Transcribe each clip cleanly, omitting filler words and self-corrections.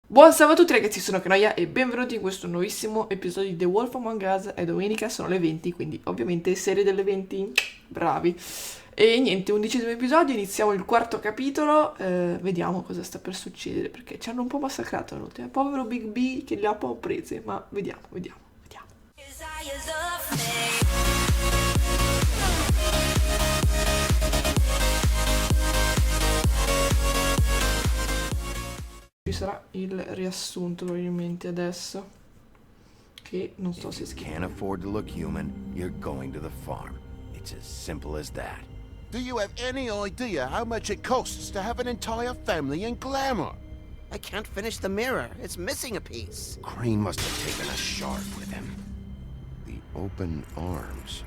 Buon salve a tutti ragazzi, sono Kanoia e benvenuti in questo nuovissimo episodio di The Wolf Among Us. È domenica, sono le 20, quindi ovviamente serie delle 20, bravi. E niente, 11° episodio, iniziamo il quarto capitolo, vediamo cosa sta per succedere, perché ci hanno un po' massacrato l'ultima. Povero Big B che le ha un po' prese, ma vediamo. Ci sarà il riassunto probabilmente adesso, che non so se If you scrive. can't afford to look human, you're going to the farm. It's as simple as that. Do you have any idea how much it costs to have an entire family in Glamour? I can't finish the mirror. It's missing a piece. Crane must have taken a shard with him. The open arms.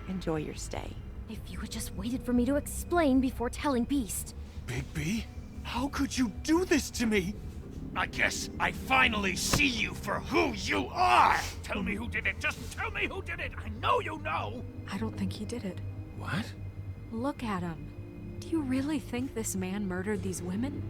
Enjoy your stay. If you had just waited for me to explain before telling Beast. Big B, how could you do this to me? I guess I finally see you for who you are! Tell me who did it! Just tell me who did it! I know you know! I don't think he did it. What? Look at him. Do you really think this man murdered these women?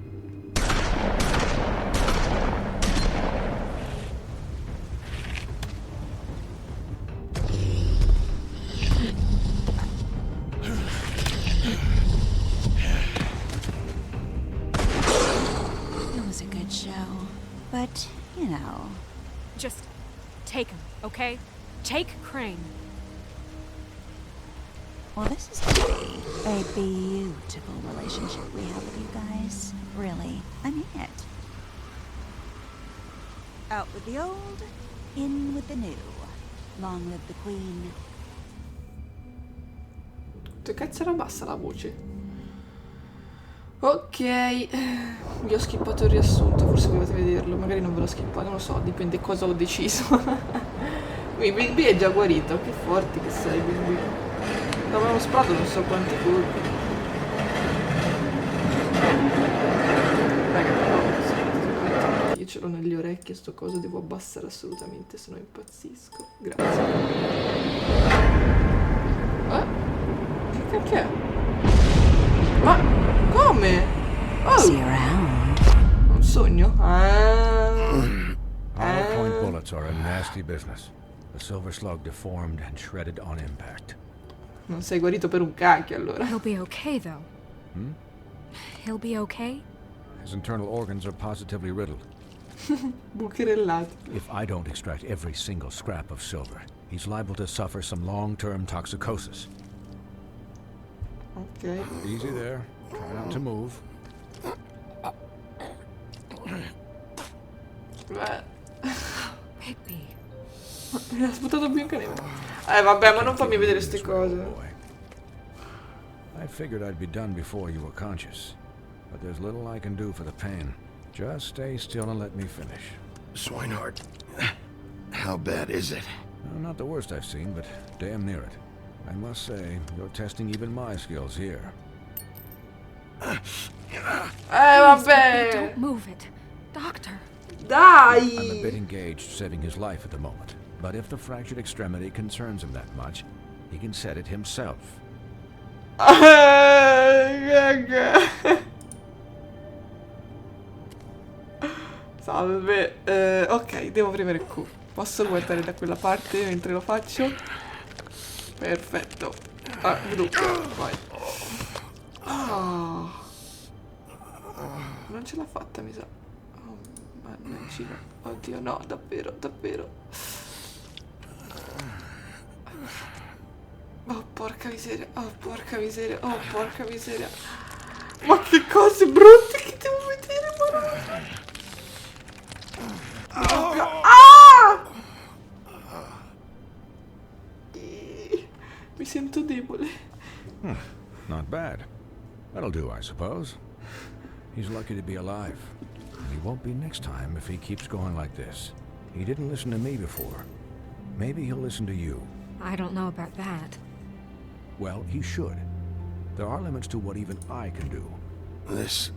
It was a good show, but, you know. Just take him, okay? Take Crane. Well, this is gonna be a beautiful relationship we have with you guys. Really, I mean it. Out with the old, in with the new. Long live the queen. Che cazzo era bassa la voce? Ok, vi ho skippato il riassunto, forse volevate vederlo, magari non ve l'ho skippato, non lo so, dipende cosa ho deciso. Qui Big B è già guarito, che forti che sei Big B. L'avevamo sparato non so quanti colpi. Raga, però io ce l'ho nelle orecchie sto coso, devo abbassare assolutamente, se no impazzisco. Grazie. Che cacchio è? Ma come? See Oh, you around. un sogno? Hollow point bullets are a nasty business. The silver slug deformed and shredded on impact. Non sei guarito per un cacchio allora. He'll be okay, though. He'll be okay? His internal organs are positively riddled. Bucherellati. If I don't extract every single scrap of silver, he's liable to suffer some long-term toxicosis. Ok. Easy there. Try not to move. Beh, Bigby. mi ha sputato Biancaneve. Vabbè, ma non fammi vedere ste cose. Boy. I figured I'd be done before you were conscious, but there's little I can do for the pain. Just stay still and let me finish. Swinehart, how bad is it? Well, not the worst I've seen, but damn near it. I must say, you're testing even my skills here. Vabbè. Don't move it. Doctor. Dai. I'm a bit engaged saving his life at the moment, but if the fractured extremity concerns him that much, he can set it himself. Salve. Ok, devo premere Q. Posso guardare da quella parte mentre lo faccio? Perfetto. Vedo. Vai. Ah. Non ce l'ha fatta, mi sa. Oh, mannaggia. Oddio, no, davvero. Oh, porca miseria. Ma che cose brutte che devo vedere, ma... Mi sento debole. Not bad. That'll do, I suppose. He's lucky to be alive. And he won't be next time if he keeps going like this. He didn't listen to me before. Maybe he'll listen to you. I don't know about that. Well, he should. There are limits to what even I can do. This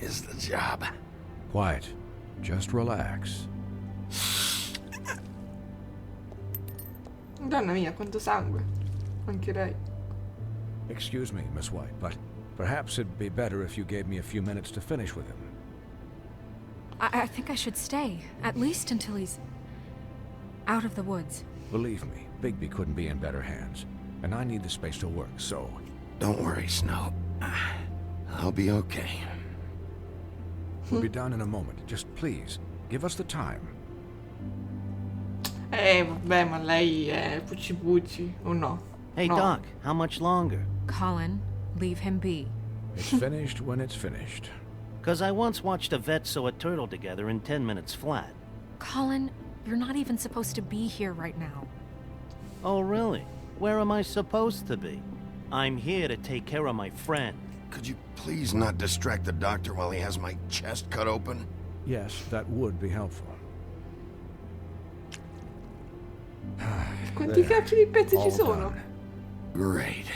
is the job. Quiet. Just relax. Madonna mia, quanto sangue. Anche lei. Excuse me, Miss White, but perhaps it'd be better if you gave me a few minutes to finish with him. I think I should stay, at least until he's out of the woods. Believe me, Bigby couldn't be in better hands. And I need the space to work, so... Don't worry, Snow. I'll be okay. We'll be done in a moment. Just please, give us the time. Vabbè, ma lei è pucci pucci, o no? Hey, No. Doc, how much longer? Colin, leave him be. It's finished when it's finished. Because I once watched a vet sew a turtle together in 10 minutes flat. Colin, you're not even supposed to be here right now. Oh, really? Where am I supposed to be? I'm here to take care of my friend. Could you please not distract the doctor while he has my chest cut open? Yes, that would be helpful. Quanti cacchio di pezzi All ci sono? done. Great.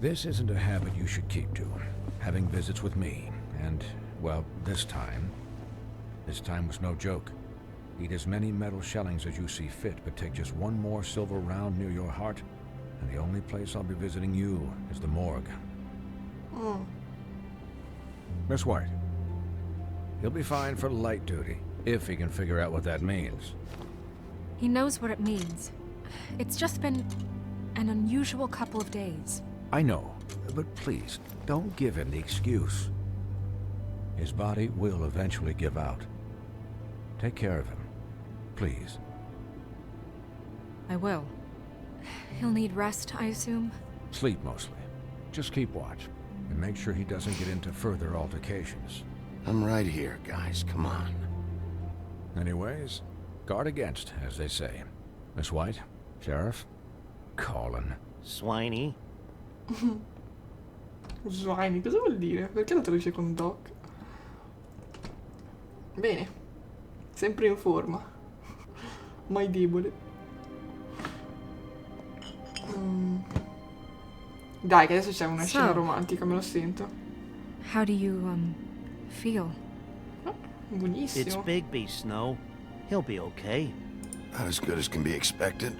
This isn't a habit you should keep to. Having visits with me. And, well, this time was no joke. Eat as many metal shellings as you see fit, but take just one more silver round near your heart, and the only place I'll be visiting you is the morgue. Miss White, he'll be fine for light duty, if he can figure out what that means. He knows what it means. It's just been an unusual couple of days. I know, but please, don't give him the excuse. His body will eventually give out. Take care of him, please. I will. He'll need rest, I assume. Sleep mostly. Just keep watch, and make sure he doesn't get into further altercations. I'm right here, guys. Come on. Anyways, guard against, as they say. Miss White, Sheriff, Colin. Swiney. Swine, cosa vuol dire? Perché lo traduce con Doc? Bene. Sempre in forma. Mai debole. Dai, che adesso c'è una scena So. romantica, me lo sento. How do you, feel? It's Buonissimo. Bigby, Snow. He'll be okay. Not as good as can be expected,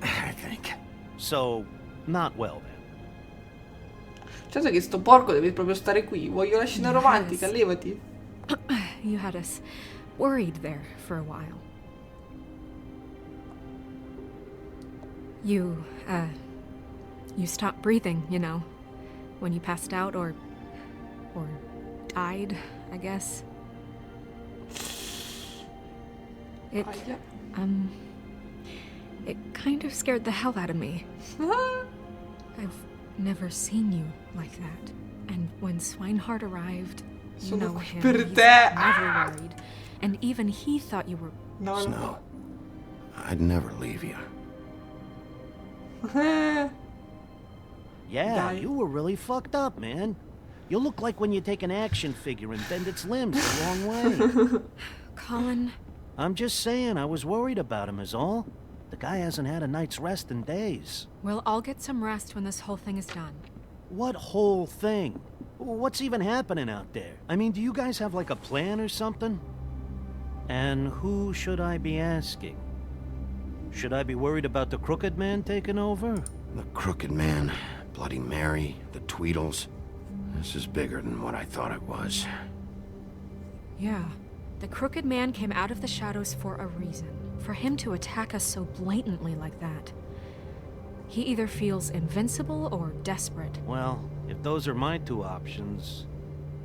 I think. So, not well then. Certo che sto porco deve proprio stare qui. Voglio la scena romantica, Yes. levati. You had us worried there for a while. You stopped breathing, you know, when you passed out or died, I guess. It, Aia. it kind of scared the hell out of me. I've never seen you like that. And when Swinehart arrived, you Sono know qui him, per he's te. never worried. And even he thought you were... No, no. Snow, I'd never leave you. Yeah, Guy. you were really fucked up, man. You look like when you take an action figure and bend its limbs the wrong way. Colin, I'm just saying, I was worried about him is all. The guy hasn't had a night's rest in days. we'll all get some rest when this whole thing is done. What whole thing? What's even happening out there? I mean, do you guys have like a plan or something? And who should I be asking? Should I be worried about the Crooked Man taking over? The Crooked Man, Bloody Mary, the Tweedles. This is bigger than what I thought it was. Yeah. The Crooked Man came out of the shadows for a reason. For him to attack us so blatantly like that. He either feels invincible or desperate. Well, if those are my two options,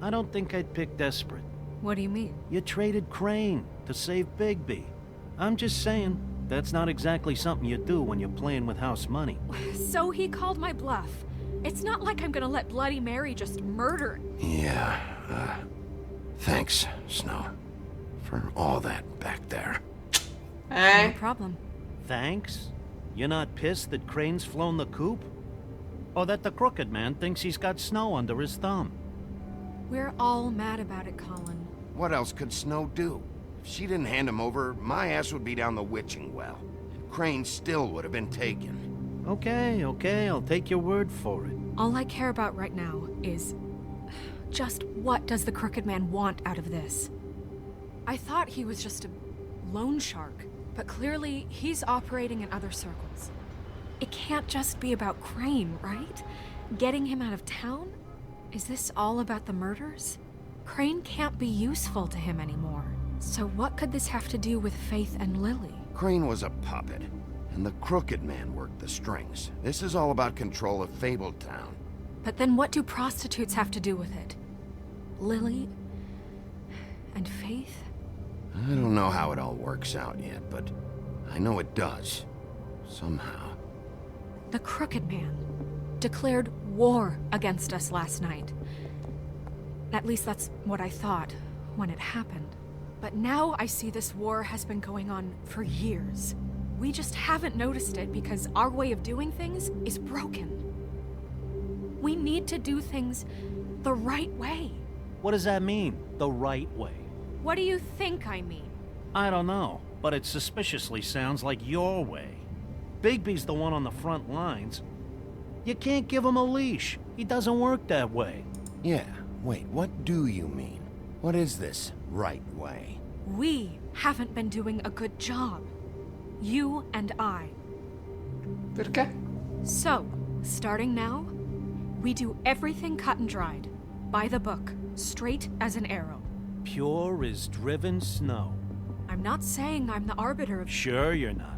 I don't think I'd pick desperate. What do you mean? You traded Crane to save Bigby. I'm just saying, that's not exactly something you do when you're playing with house money. So he called my bluff. It's not like I'm gonna let Bloody Mary just murder... Yeah, thanks, Snow, for all that back there. No problem. Thanks? You're not pissed that Crane's flown the coop? Or that the Crooked Man thinks he's got Snow under his thumb? We're all mad about it, Colin. What else could Snow do? If she didn't hand him over, my ass would be down the witching well. Crane still would have been taken. Okay, I'll take your word for it. All I care about right now is... just what does the Crooked Man want out of this? I thought he was just a loan shark, but clearly he's operating in other circles. It can't just be about Crane, right? Getting him out of town? Is this all about the murders? Crane can't be useful to him anymore. So what could this have to do with Faith and Lily? Crane was a puppet, and the Crooked Man worked the strings. This is all about control of Fabletown. But then what do prostitutes have to do with it? Lily and Faith? I don't know how it all works out yet, but I know it does. Somehow. The Crooked Man declared war against us last night. At least that's what I thought when it happened. But now I see this war has been going on for years. We just haven't noticed it because our way of doing things is broken. We need to do things the right way. What does that mean, the right way? What do you think I mean? I don't know, but it suspiciously sounds like your way. Bigby's the one on the front lines. You can't give him a leash. He doesn't work that way. Yeah, wait, what do you mean? What is this right way? We haven't been doing a good job. You and I. Perché? So, starting now, we do everything cut and dried. By the book. Straight as an arrow. Pure as driven snow. I'm not saying I'm the arbiter of... Sure you're not.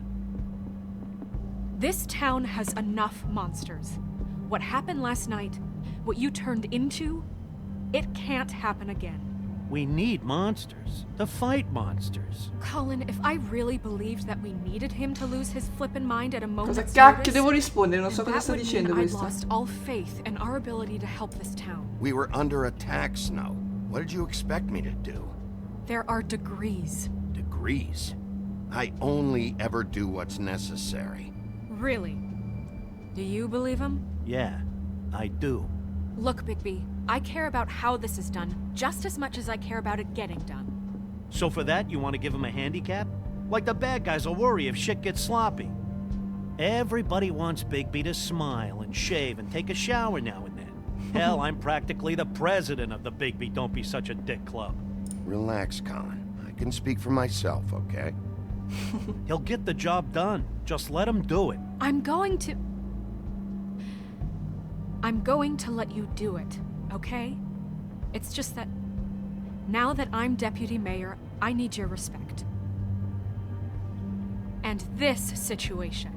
This town has enough monsters. What happened last night, what you turned into, it can't happen again. We need monsters. To fight monsters. Colin, if I really believed that we needed him to lose his flippin' mind at a moment's Cosa cacchio notice, devo rispondere? Non so then cosa sta that would dicendo mean I questa. lost all faith in our ability to help this town. We were under attack, Snow. What did you expect me to do? There are degrees. Degrees? I only ever do what's necessary. Really? Do you believe him? Yeah, I do. Look, Bigby, I care about how this is done just as much as I care about it getting done. So for that, you want to give him a handicap? Like the bad guys will worry if shit gets sloppy. Everybody wants Bigby to smile and shave and take a shower now and then. Hell, I'm practically the president of the Bigby Don't Be Such a Dick Club. Relax, Colin. I can speak for myself, okay? He'll get the job done. Just let him do it. I'm going to let you do it, okay? It's just that now that I'm deputy mayor, I need your respect. And this situation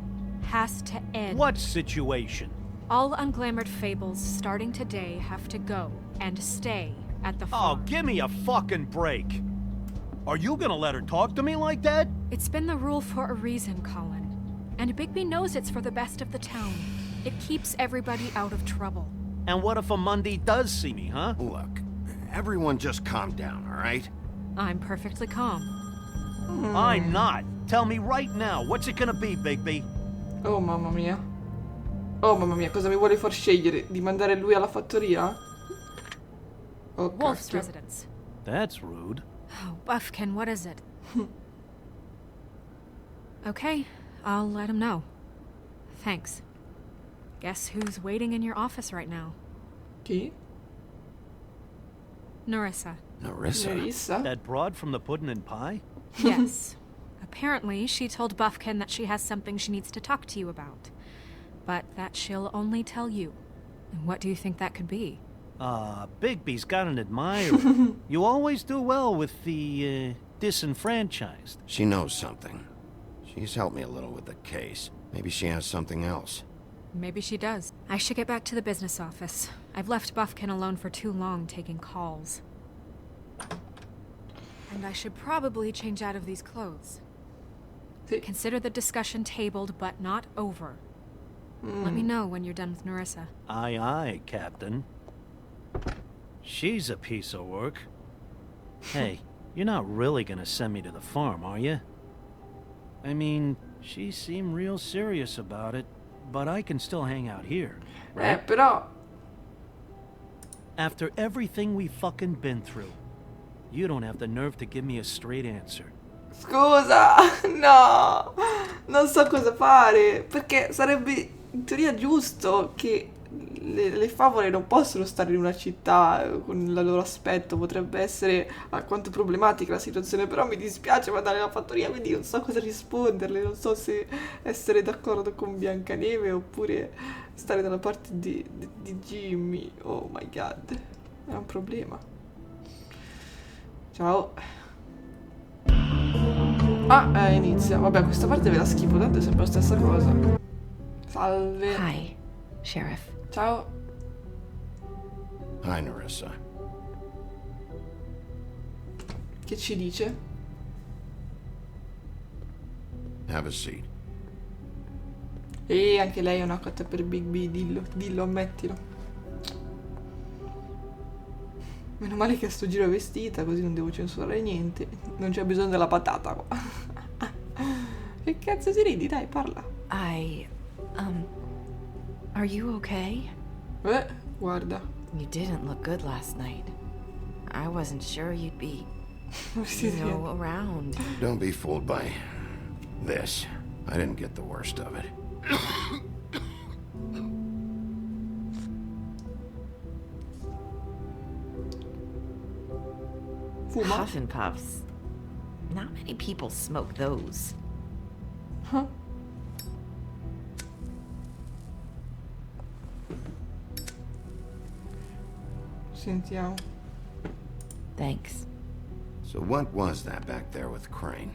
has to end. What situation? All unglamored fables starting today have to go and stay at the Oh, farm. give me a fucking break. Are you gonna let her talk to me like that? It's been the rule for a reason, Colin. And Bigby knows it's for the best of the town. It keeps everybody out of trouble. And what if a Monday does see me, huh? Look, everyone just calm down, all right? I'm perfectly calm. I'm not. Tell me right now, what's it gonna be, Bigby? Oh mamma mia. Oh mamma mia, cosa mi vuole far scegliere? Di mandare lui alla fattoria? Oh, Wolf's cacchio. residence. That's rude. Oh, Buffkin, what is it? Okay, I'll let him know. Thanks. Guess who's waiting in your office right now? Chi? Narissa. Narissa? Nerissa? That broad from the pudding and pie? Yes. Apparently, she told Buffkin that she has something she needs to talk to you about. But that she'll only tell you. And what do you think that could be? Bigby's got an admirer. You always do well with the, disenfranchised. She knows something. She's helped me a little with the case. Maybe she has something else. Maybe she does. I should get back to the business office. I've left Buffkin alone for too long taking calls. And I should probably change out of these clothes. Sì. Consider the discussion tabled, but not over. Let me know when you're done with Narissa. Aye, aye, Captain. She's a piece of work. Hey, you're not really gonna send me to the farm, are you? I mean, she seemed real serious about it, but I can still hang out here, right? Però... After everything we fucking been through, you don't have the nerve to give me a straight answer. Scusa! No! Non so cosa fare. Perché sarebbe in teoria giusto che le favole non possono stare in una città con il loro aspetto. Potrebbe essere alquanto problematica la situazione. Però mi dispiace mandare alla fattoria, quindi non so cosa risponderle. Non so se essere d'accordo con Biancaneve oppure stare dalla parte di Jimmy. Oh my god. È un problema. Ciao. Inizia. Vabbè, questa parte ve la schifo, tanto è sempre la stessa cosa. Salve. Hi, Sheriff. Ciao. Hi, Nerissa. Che ci dice? Have a seat. E anche lei è una cotta per Big B, dillo, ammettilo. Meno male che a sto giro è vestita, così non devo censurare niente. Non c'è bisogno della patata qua. Che cazzo ti ridi? Dai, parla. Are you okay? Guarda. You didn't look good last night. I wasn't sure you'd be, around. Don't be fooled by this. I didn't get the worst of it. Fuma? Puff and puffs. Not many people smoke those. Huh? Sentiamo. Thanks. So what was that back there with Crane?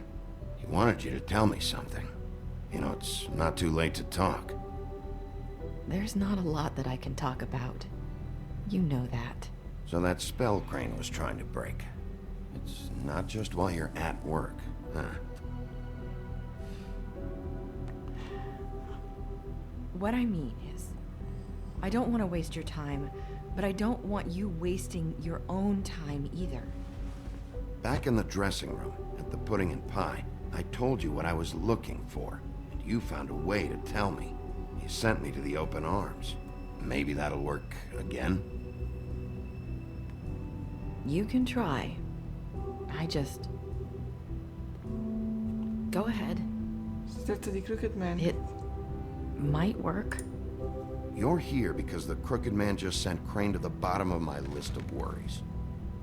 He wanted you to tell me something. You know, it's not too late to talk. There's not a lot that I can talk about. You know that. So that spell Crane was trying to break. It's not just while you're at work, huh? What I mean is, I don't want to waste your time, but I don't want you wasting your own time either. Back in the dressing room, at the pudding and pie, I told you what I was looking for, and you found a way to tell me. You sent me to the open arms. Maybe that'll work again? You can try. I just... Go ahead. Si tratta di Crooked Man. It might work. You're here because the Crooked Man just sent Crane to the bottom of my list of worries.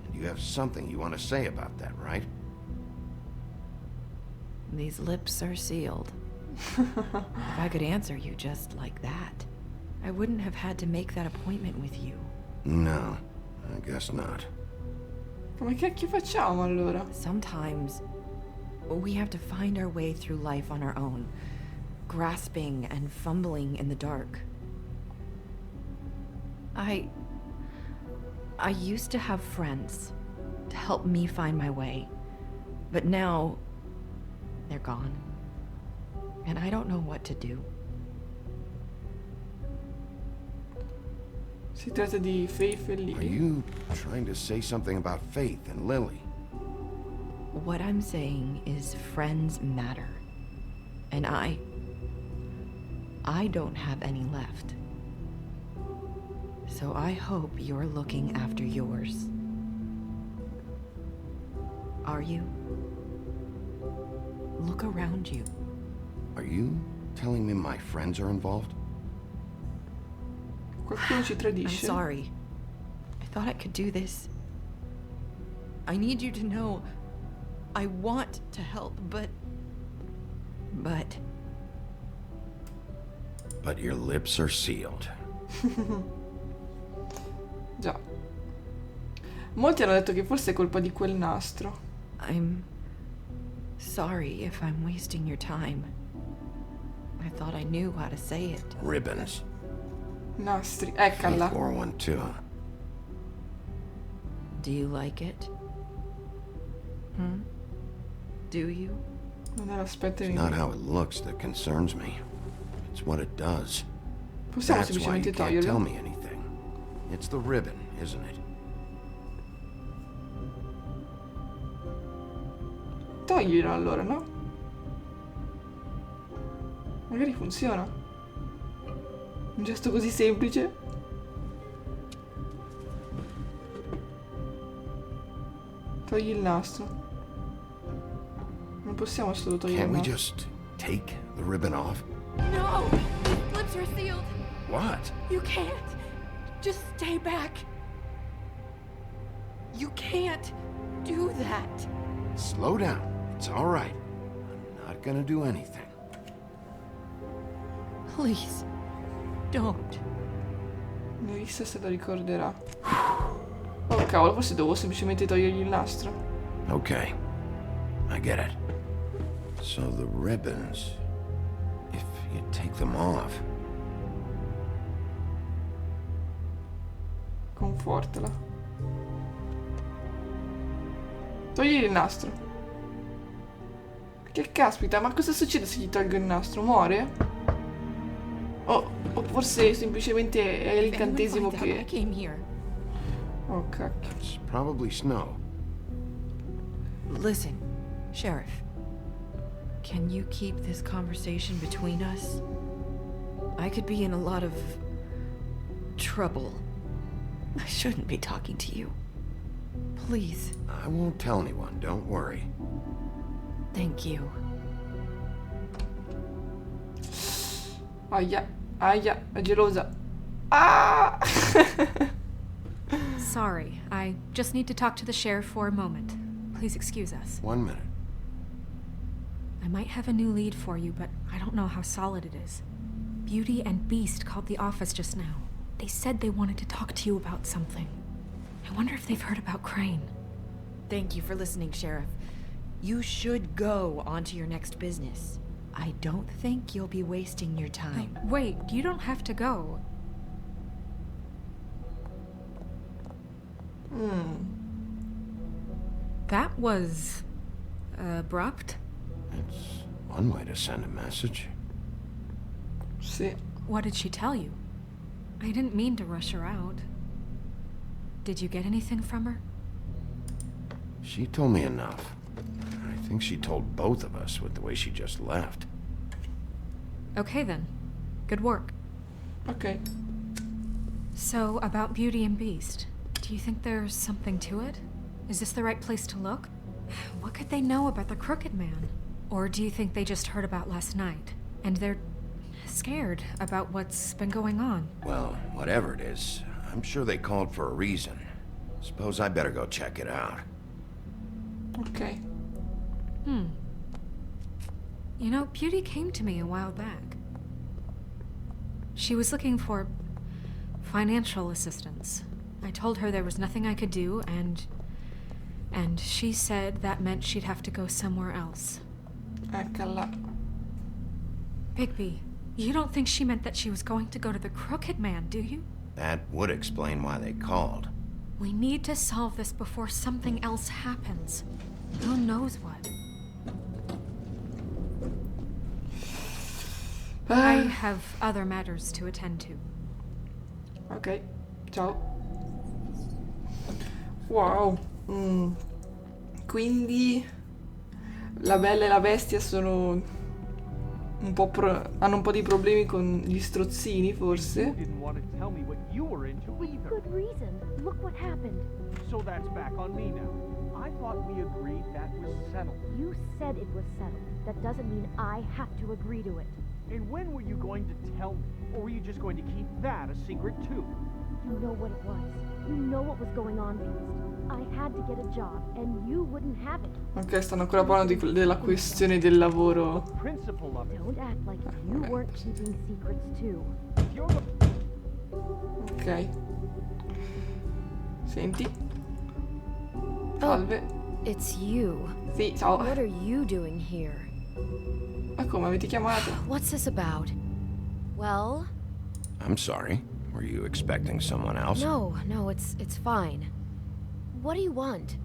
And you have something you want to say about that, right? These lips are sealed. If I could answer you just like that, I wouldn't have had to make that appointment with you. No, I guess not. Come cacchio facciamo allora? Sometimes we have to find our way through life on our own, grasping and fumbling in the dark. I used to have friends to help me find my way, but now they're gone, and I don't know what to do. Si tratta di Faith e Are Lily. you trying to say something about Faith and Lily? What I'm saying is friends matter, and I don't have any left. So I hope you're looking after yours. Are you? Look around you. Are you telling me my friends are involved? Qualcuno ci I'm tradisce. sorry. I thought I could do this. I need you to know I want to help, but your lips are sealed. Già. Molti hanno detto che forse è colpa di quel nastro. I'm sorry if I'm wasting your time. I thought I knew how to say it. Ribbons. Nastri. Eccola. 412. Do you like it? Do you? Non è l'aspetto It's not how it looks that concerns me. It's what it does. Possiamo That's why you semplicemente can't tell toglierlo. me anything. It's the ribbon, isn't it? Toglilo allora, no? Magari funziona. Un gesto così semplice. Togli il nastro. Non possiamo solo togliere il Can't we nastro. just take the ribbon off? No! These lips are sealed. What? You can't. Just stay back. You can't do that. Slow down. It's all right. I'm not gonna do anything. Please, don't. Nerissa se lo ricorderà. Oh cavolo, forse devo semplicemente togliergli il nastro. Okay. I get it. So the ribbons, if you take them off... Confortala. Togli il nastro. Che caspita, ma cosa succede se gli tolgo il nastro? Muore? O forse semplicemente è l'incantesimo che... Oh cacchio. It's probably snow. Listen, Sheriff. Can you keep this conversation between us? I could be in a lot of trouble. I shouldn't be talking to you. Please. I won't tell anyone, don't worry. Thank you. Aia, aia, è gelosa. Ah! Sorry, I just need to talk to the sheriff for a moment. Please excuse us. 1 minute. I might have a new lead for you, but I don't know how solid it is. Beauty and Beast called the office just now. They said they wanted to talk to you about something. I wonder if they've heard about Crane. Thank you for listening, Sheriff. You should go on to your next business. I don't think you'll be wasting your time. Wait, you don't have to go. That was... abrupt? It's one way to send a message. Sì. What did she tell you? I didn't mean to rush her out. Did you get anything from her? She told me enough. I think she told both of us with the way she just left. Okay then. Good work. Ok. So, about Beauty and Beast, do you think there's something to it? Is this the right place to look? What could they know about the Crooked Man? Or do you think they just heard about last night, and they're scared about what's been going on? Well, whatever it is, I'm sure they called for a reason. Suppose I better go check it out. Ok. You know, Beauty came to me a while back. She was looking for financial assistance. I told her there was nothing I could do, and she said that meant she'd have to go somewhere else. Eccola. Bigby, you don't think she meant that she was going to go to the Crooked Man, do you? That would explain why they called. We need to solve this before something else happens. Who knows what? I have other matters to attend to. Ok. Ciao. Wow. Quindi la Bella e la Bestia sono un po' hanno un po' di problemi con gli strozzini, forse. Didn't want to tell me what you were into either. Good reason. Look what happened. So that's back on me now. I thought we agreed that was settled. You said it was settled. That doesn't mean I have to agree to it. And when were you going to tell me? Or were you just going to keep that a secret too? You know what it was. You know what was going on, Beast. I had to get a job, and you wouldn't have it. Ok, stanno ancora parlando della questione del lavoro. Principle of it. Don't act like you weren't keeping secrets too. You're the Ok. Senti. Salve. It's you. Sì, ciao. What are you doing here? Ma come, avete chiamato? What's this about? Well, I'm sorry. Were you expecting someone else? no, it's fine. What do you want?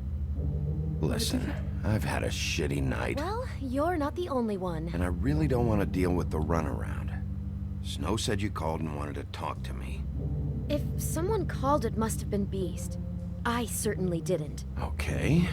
Listen, I've had a shitty night, Well, you're not the only one. and I really don't want to deal with the runaround. Snow said you called and wanted to talk to me. If someone called, it must have been Beast. I certainly didn't. Okay,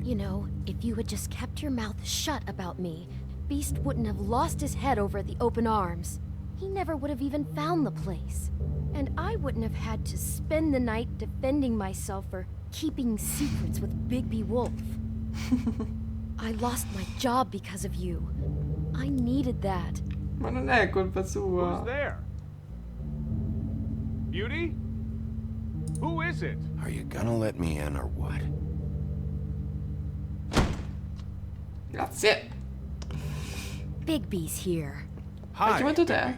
You know, if you had just kept your mouth shut about me, Beast wouldn't have lost his head over at the Open Arms. He never would have even found the place. And I wouldn't have had to spend the night defending myself for keeping secrets with Bigby Wolf. I lost my job because of you. I needed that. Ma non è colpa Who's sua. there? Beauty? Who is it? Are you gonna let me in or what? Grazie. Bigby's here. Hai chiamato te?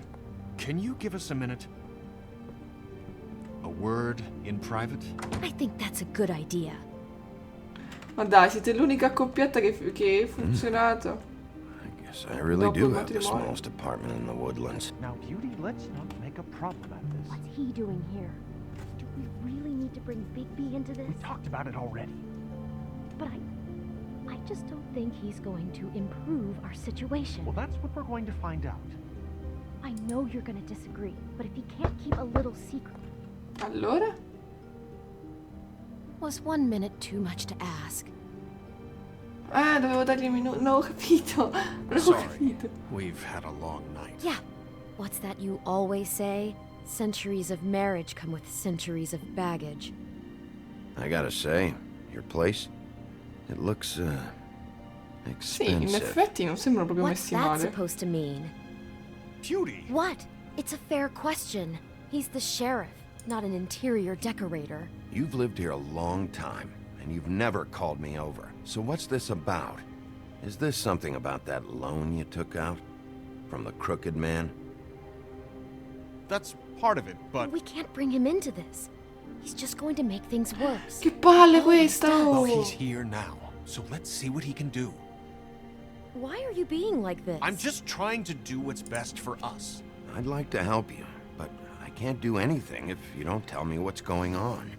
Can you give us a minute? A word in private? I think that's a good idea. Ma dai, siete l'unica accoppiata che è funzionato. I guess I really Dopo do il have the matrimonio. smallest apartment in the woodlands. Now, Beauty, let's not make a problem out of this. What's he doing here? Do we really need to bring Bigby into this? We talked about it already. But I just don't think he's going to improve our situation. Well, that's what we're going to find out. I know you're gonna disagree, but if he can't keep a little secret... Allora? Was 1 minute too much to ask? Ah, dovevo dargli un minuto. No, ho capito. Non ho Sorry. capito. We've had a long night. Yeah. What's that you always say? Centuries of marriage come with centuries of baggage. I gotta say, your place, it looks, Sì, in expensive. effetti non sembrano proprio What's messi that male. supposed to mean? Beauty! What? It's a fair question. He's the sheriff, not an interior decorator. You've lived here a long time, and you've never called me over. So what's this about? Is this something about that loan you took out? From the Crooked Man? That's part of it, but... We can't bring him into this. He's just going to make things worse. Che palle questa! Well, Oh. he's here now, so let's see what he can do. Why are you being like this? I'm just trying to do what's best for us. I'd like to help you, but I can't do anything if you don't tell me what's going on.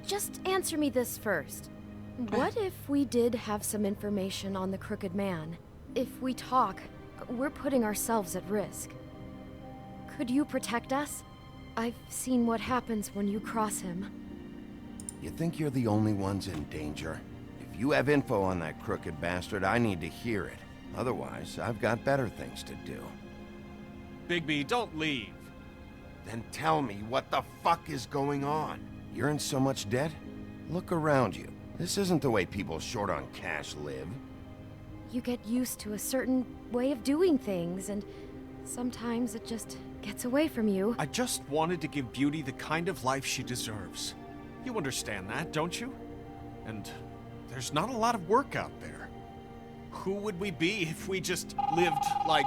Just answer me this first. What if we did have some information on the Crooked Man? If we talk, we're putting ourselves at risk. Could you protect us? I've seen what happens when you cross him. You think you're the only ones in danger? If you have info on that crooked bastard, I need to hear it. Otherwise, I've got better things to do. Bigby, don't leave. Then tell me what the fuck is going on. You're in so much debt? Look around you. This isn't the way people short on cash live. You get used to a certain way of doing things, and sometimes it just gets away from you. I just wanted to give Beauty the kind of life she deserves. You understand that, don't you? And there's not a lot of work out there. Who would we be if we just lived like...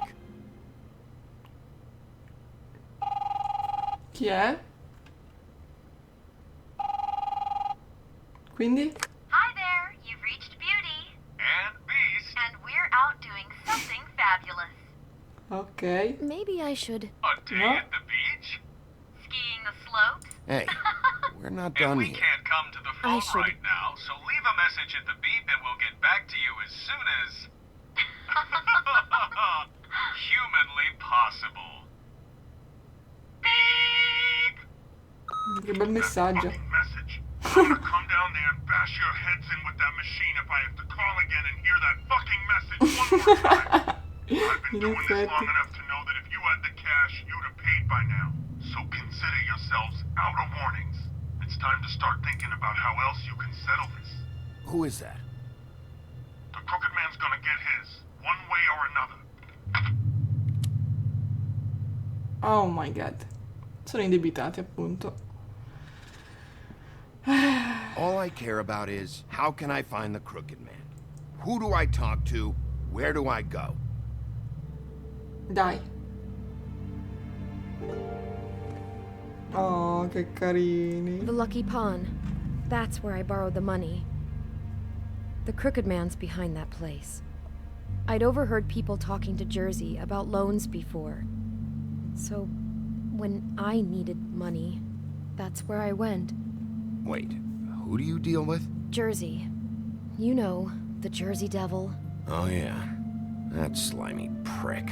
Chi è? Quindi? Hi there, you've reached Beauty. And Beast. And we're out doing something fabulous. Ok. Maybe I should... A day No. at the beach? Skiing the slopes? Hey, we're not done we here. can't come to the I phone should- right now, so leave a message at the beep and we'll get back to you as soon as... humanly possible. Beep! Che bel messaggio. Message. I'm gonna come down there and bash your heads in with that machine if I have to call again and hear that fucking message one more time. I've been In doing this effetti. long enough to know that if you had the cash, you'd have paid by now. So consider yourselves out of warnings. It's time to start thinking about how else you can settle this. Who is that? The Crooked Man's gonna get his, one way or another. Oh my god. Sono indebitati, appunto. All I care about is, how can I find the Crooked Man? Who do I talk to? Where do I go? Dai. Oh, che carini. The Lucky Pawn. That's where I borrowed the money. The Crooked Man's behind that place. I'd overheard people talking to Jersey about loans before. So, when I needed money, that's where I went. Wait, who do you deal with? Jersey. You know, the Jersey Devil. Oh yeah, that slimy prick.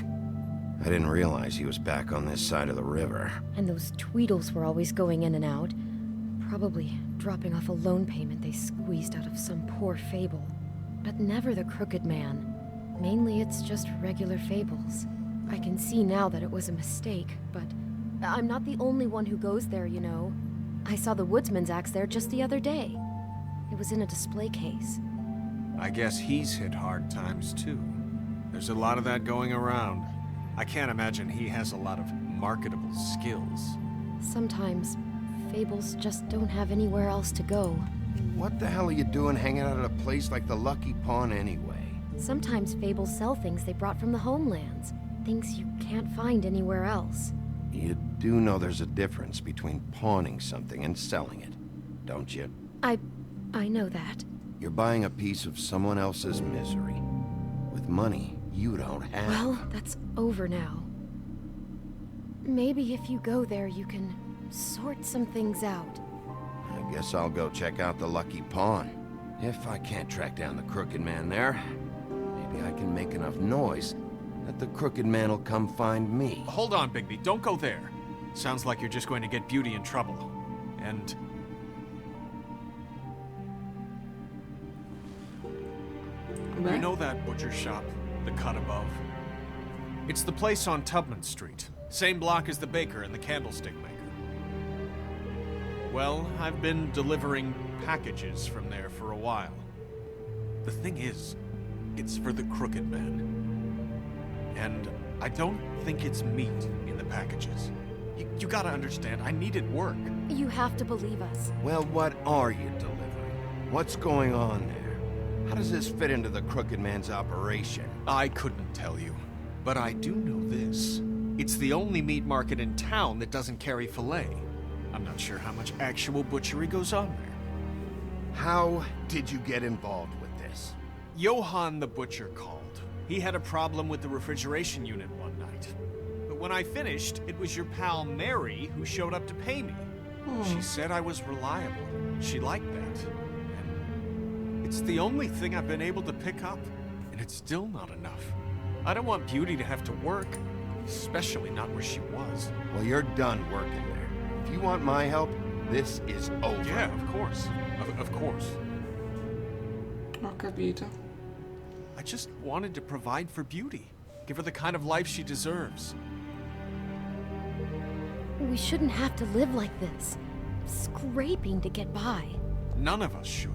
I didn't realize he was back on this side of the river. And those Tweedles were always going in and out. Probably dropping off a loan payment they squeezed out of some poor fable. But never the Crooked Man. Mainly it's just regular fables. I can see now that it was a mistake, but I'm not the only one who goes there, you know. I saw the Woodsman's axe there just the other day. It was in a display case. I guess he's hit hard times too. There's a lot of that going around. I can't imagine he has a lot of marketable skills. Sometimes, fables just don't have anywhere else to go. What the hell are you doing hanging out at a place like the Lucky Pawn anyway? Sometimes fables sell things they brought from the homelands. Things you can't find anywhere else. You do know there's a difference between pawning something and selling it, don't you? I know that. You're buying a piece of someone else's misery. With money you don't have. Well, that's over now. Maybe if you go there, you can sort some things out. I guess I'll go check out the Lucky Pawn. If I can't track down the Crooked Man there, maybe I can make enough noise that the Crooked Man will come find me. Hold on, Bigby. Don't go there. Sounds like you're just going to get Beauty in trouble. And... Beh. you know that butcher shop, the cut above? It's the place on Tubman Street. Same block as the baker and the candlestick maker. Well, I've been delivering packages from there for a while. The thing is, it's for the Crooked Man. And I don't think it's meat in the packages. You gotta understand, I needed work. You have to believe us. Well, what are you delivering? What's going on there? How does this fit into the Crooked Man's operation? I couldn't tell you, but I do know this. It's the only meat market in town that doesn't carry filet. I'm not sure how much actual butchery goes on there. How did you get involved with this? Johann the butcher called. He had a problem with the refrigeration unit one night. But when I finished, it was your pal Mary who showed up to pay me. She said I was reliable. She liked that. And it's the only thing I've been able to pick up, and it's still not enough. I don't want Beauty to have to work, especially not where she was. Well, you're done working there. If you want my help, this is over. Yeah, of course. Of course. Ho capito. I just wanted to provide for Beauty. Give her the kind of life she deserves. We shouldn't have to live like this, scraping to get by. None of us should.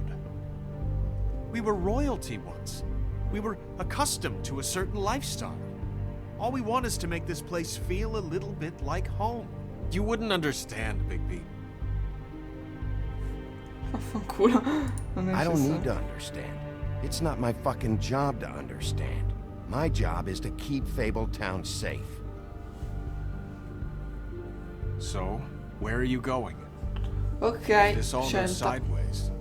We were royalty once. We were accustomed to a certain lifestyle. All we want is to make this place feel a little bit like home. You wouldn't understand, Bigby. Vaffanculo. Non è I don't necessario. need to understand. It's not my fucking job to understand. My job is to keep Fabletown safe. So, where are you going? Ok, If this all goes scelta. sideways,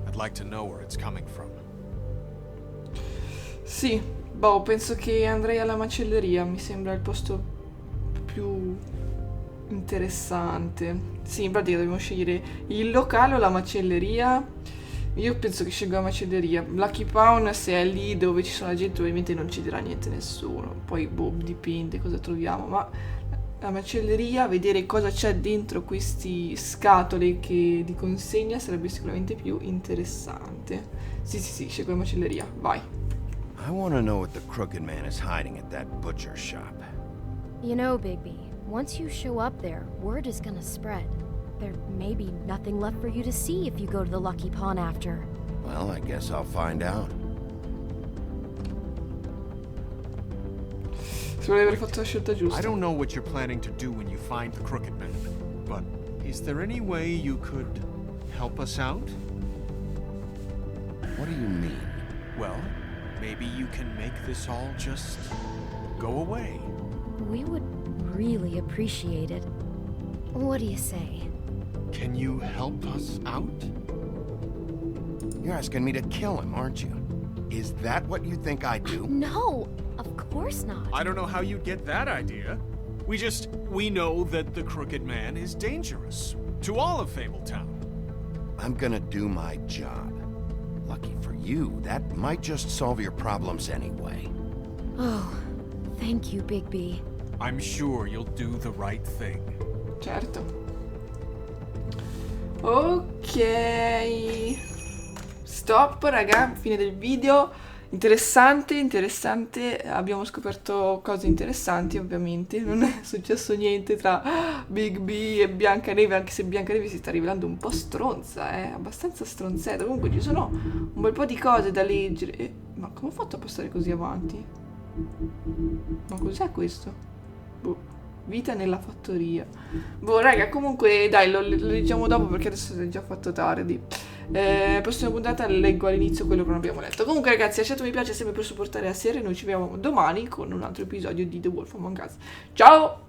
I'd like to know where it's coming from. Sì, boh, penso che andrei alla macelleria, mi sembra il posto più interessante. Sì, in pratica dobbiamo scegliere il locale o la macelleria. Io penso che scelgo la macelleria. Lucky Pawn, se è lì dove ci sono la gente, ovviamente non ci dirà niente nessuno. Poi, boh, dipende cosa troviamo, ma la macelleria, vedere cosa c'è dentro questi scatole di consegna sarebbe sicuramente più interessante. Sì, scelgo la macelleria, vai. I want to know what the Crooked Man is hiding at that butcher shop. You know, Bigby, once you show up there, word is gonna spread. There may be nothing left for you to see if you go to the Lucky Pawn after. Well, I guess I'll find out. Sembra di aver fatto la scelta giusta. I don't know what you're planning to do when you find the Crooked Man, but is there any way you could help us out? What do you mean? Well, maybe you can make this all just go away. We would really appreciate it. What do you say? Can you help us out? You're asking me to kill him, aren't you? Is that what you think I do? No, of course not. I don't know how you'd get that idea. We know that the Crooked Man is dangerous to all of Fabletown. I'm gonna do my job. Lucky for you, that might just solve your problems anyway. Oh, thank you, Bigby. I'm sure you'll do the right thing. Certo. Ok. Stop, raga, fine del video. Interessante. Abbiamo scoperto cose interessanti, ovviamente. Non è successo niente tra Bigby e Biancaneve, anche se Biancaneve si sta rivelando un po' stronza, abbastanza stronzetta. Comunque ci sono un bel po' di cose da leggere. Ma come ho fatto a passare così avanti? Ma cos'è questo? Boh. Vita nella fattoria. Boh, raga, comunque dai, lo leggiamo dopo perché adesso è già fatto tardi. Prossima puntata leggo all'inizio quello che non abbiamo letto. Comunque ragazzi, lasciate un mi piace sempre per supportare la serie. Noi ci vediamo domani con un altro episodio di The Wolf Among Us. Ciao!